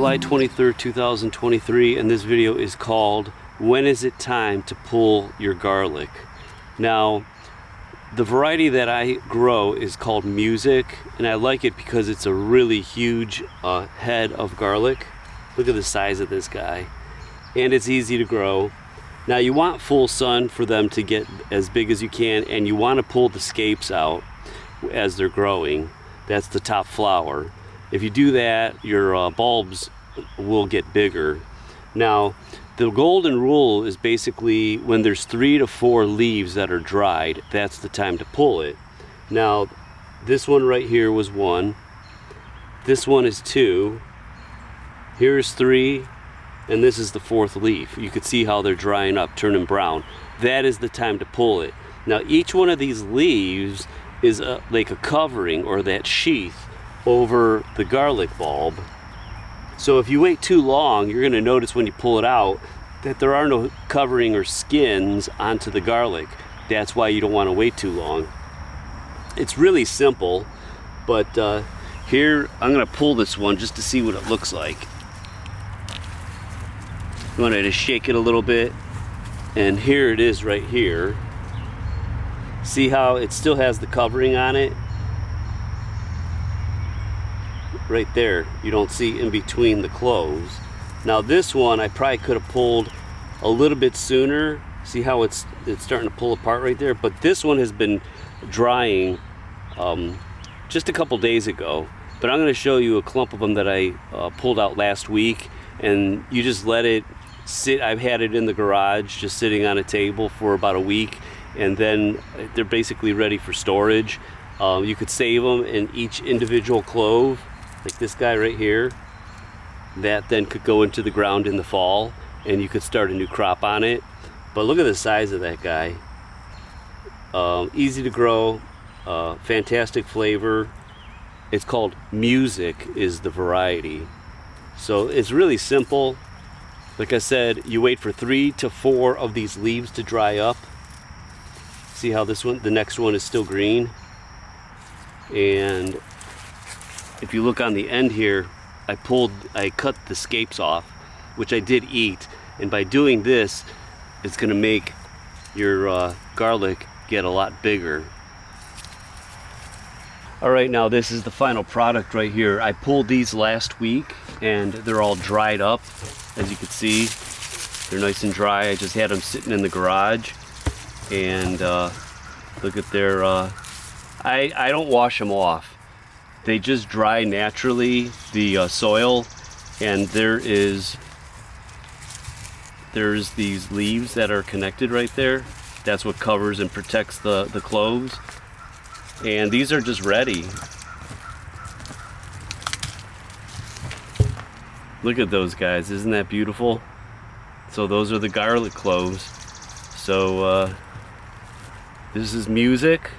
July 23rd, 2023, and this video is called When Is It Time to Pull Your Garlic? Now, the variety that I grow is called Music, and I like it because it's a really huge head of garlic. Look at the size of this guy. And it's easy to grow. Now you want full sun for them to get as big as you can, and you want to pull the scapes out as they're growing. That's the top flower. If you do that, your bulbs will get bigger. Now, the golden rule is basically when there's 3 to 4 leaves that are dried, that's the time to pull it. Now, this one right here was 1. This one is 2. Here's 3. And this is the 4th leaf. You can see how they're drying up, turning brown. That is the time to pull it. Now, each one of these leaves is like a covering, or that sheath, over the garlic bulb. So if you wait too long, you're going to notice when you pull it out that there are no covering or skins onto the garlic. That's why you don't want to wait too long. It's really simple, but here I'm going to pull this one just to see what it looks like. You want to just shake it a little bit, and here it is right here. See how it still has the covering on it? Right there, you don't see in between the cloves. Now this one I probably could have pulled a little bit sooner. See how it's starting to pull apart right there? But this one has been drying just a couple days ago. But I'm going to show you a clump of them that I pulled out last week, and you just let it sit. I've had it in the garage just sitting on a table for about a week, and then they're basically ready for storage. You could save them in each individual clove, like this guy right here. That then could go into the ground in the fall, and you could start a new crop on it. But look at the size of that guy. Easy to grow, fantastic flavor. It's called Music is the variety. So it's really simple. Like I said, you wait for 3 to 4 of these leaves to dry up. See how this one, the next one is still green. And if you look on the end here, I cut the scapes off, which I did eat. And by doing this, it's gonna make your garlic get a lot bigger. All right, now this is the final product right here. I pulled these last week, and they're all dried up. As you can see, they're nice and dry. I just had them sitting in the garage, and look at their, I don't wash them off. They just dry naturally, the soil, and there's these leaves that are connected right there. That's what covers and protects the cloves. And these are just ready. Look at those guys, isn't that beautiful? So those are the garlic cloves. So this is Music,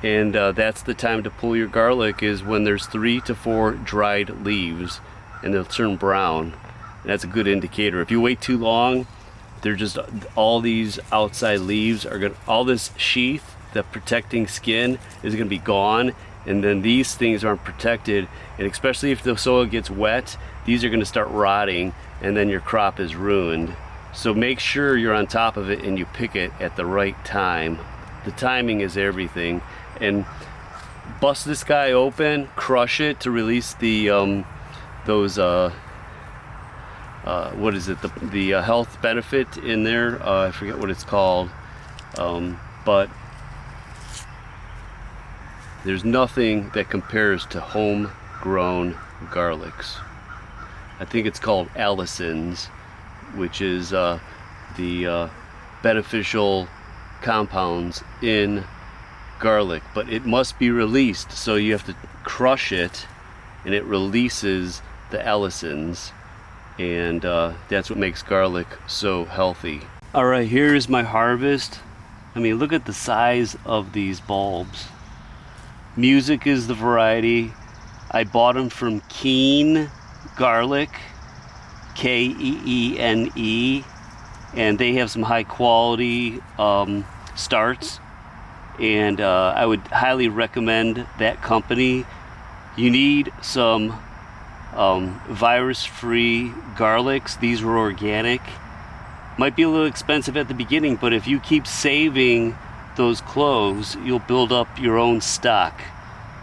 and that's the time to pull your garlic, is when there's 3 to 4 dried leaves, and they'll turn brown. And that's a good indicator. If you wait too long, they're just, all these outside leaves are gonna, all this sheath, the protecting skin, is gonna be gone, and then these things aren't protected, and especially if the soil gets wet, these are gonna start rotting, and then your crop is ruined. So make sure you're on top of it and you pick it at the right time. The timing is everything. And bust this guy open, crush it to release the what is it, the health benefit in there. I forget what it's called, but there's nothing that compares to homegrown garlics. I think it's called allicins, which is the beneficial compounds in garlic, but it must be released, so you have to crush it, and it releases the allicins, and that's what makes garlic so healthy. All right, here's my harvest. I mean, look at the size of these bulbs. Music is the variety. I bought them from Keene garlic, Keene, and they have some high quality starts, and I would highly recommend that company. You need some virus-free garlics. These were organic. Might be a little expensive at the beginning, but if you keep saving those cloves, you'll build up your own stock.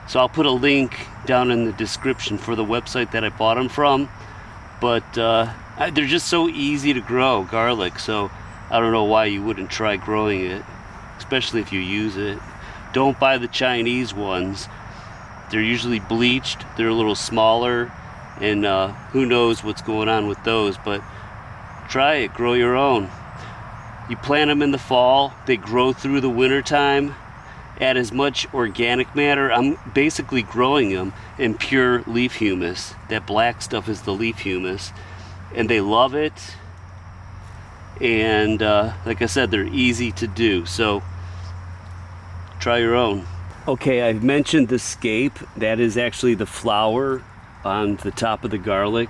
So I'll put a link down in the description for the website that I bought them from. But they're just so easy to grow, garlic, so I don't know why you wouldn't try growing it, especially if you use it. Don't buy the Chinese ones. They're usually bleached, they're a little smaller, and who knows what's going on with those, but try it, grow your own. You plant them in the fall, they grow through the winter time. Add as much organic matter. I'm basically growing them in pure leaf humus. That black stuff is the leaf humus, and they love it. And like I said, they're easy to do, so try your own. Okay, I've mentioned the scape. That is actually the flower on the top of the garlic.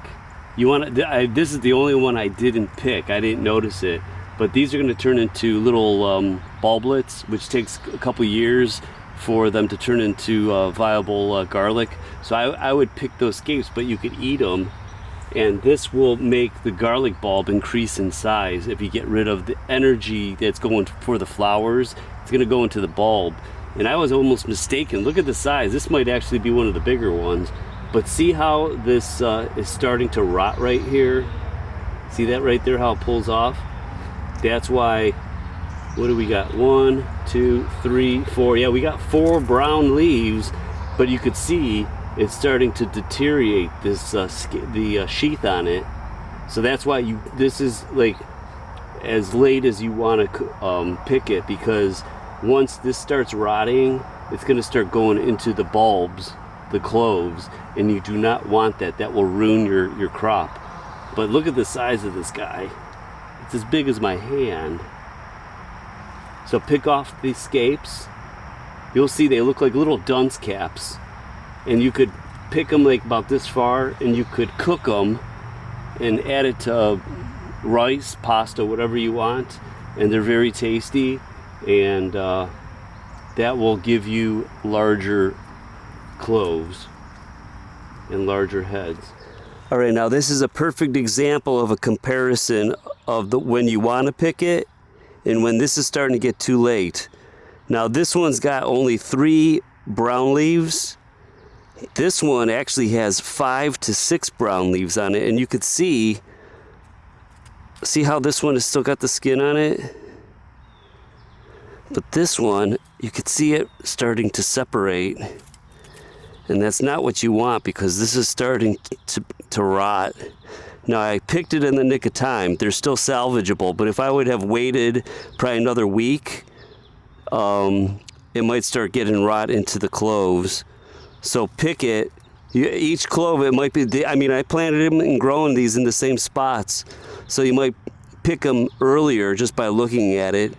You want to, this is the only one I didn't pick. I didn't notice it. But these are going to turn into little bulblets, which takes a couple years for them to turn into viable garlic. So I would pick those scapes, but you could eat them. And this will make the garlic bulb increase in size. If you get rid of the energy that's going for the flowers, it's going to go into the bulb. And I was almost mistaken. Look at the size. This might actually be one of the bigger ones. But see how this is starting to rot right here? See that right there, how it pulls off? That's why, what do we got? 1, 2, 3, 4. Yeah, we got 4 brown leaves, but you could see it's starting to deteriorate this the sheath on it. So that's why this is like as late as you want to pick it, because once this starts rotting, it's going to start going into the bulbs, the cloves, and you do not want that. That will ruin your crop. But look at the size of this guy. It's as big as my hand. So pick off these scapes. You'll see they look like little dunce caps. And you could pick them like about this far, and you could cook them and add it to rice, pasta, whatever you want. And they're very tasty. And that will give you larger cloves and larger heads. All right, now this is a perfect example of a comparison of when you want to pick it and when this is starting to get too late. Now this one's got only 3 brown leaves. This one actually has 5 to 6 brown leaves on it, and you could see how this one has still got the skin on it. But this one, you could see it starting to separate. And that's not what you want, because this is starting to rot. Now I picked it in the nick of time. They're still salvageable, but if I would have waited probably another week, it might start getting rot into the cloves. So pick it. Each clove, it might be, I planted them and growing these in the same spots. So you might pick them earlier just by looking at it.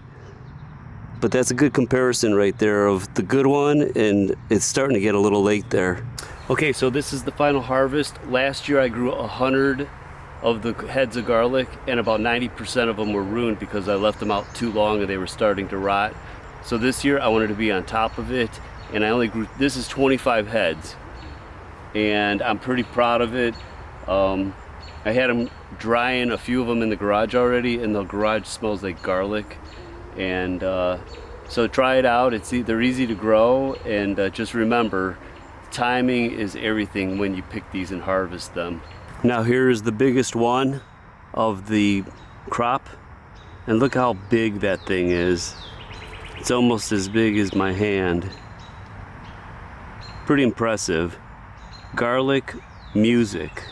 But that's a good comparison right there of the good one, and it's starting to get a little late there. Okay, so this is the final harvest. Last year I grew 100 of the heads of garlic, and about 90% of them were ruined because I left them out too long and they were starting to rot. So this year I wanted to be on top of it, and I only grew, this is 25 heads, and I'm pretty proud of it. I had them drying, a few of them in the garage already, and the garage smells like garlic. And so try it out. They're easy to grow, and just remember, timing is everything when you pick these and harvest them. Now here's the biggest one of the crop, and look how big that thing is. It's almost as big as my hand. Pretty impressive. Garlic music.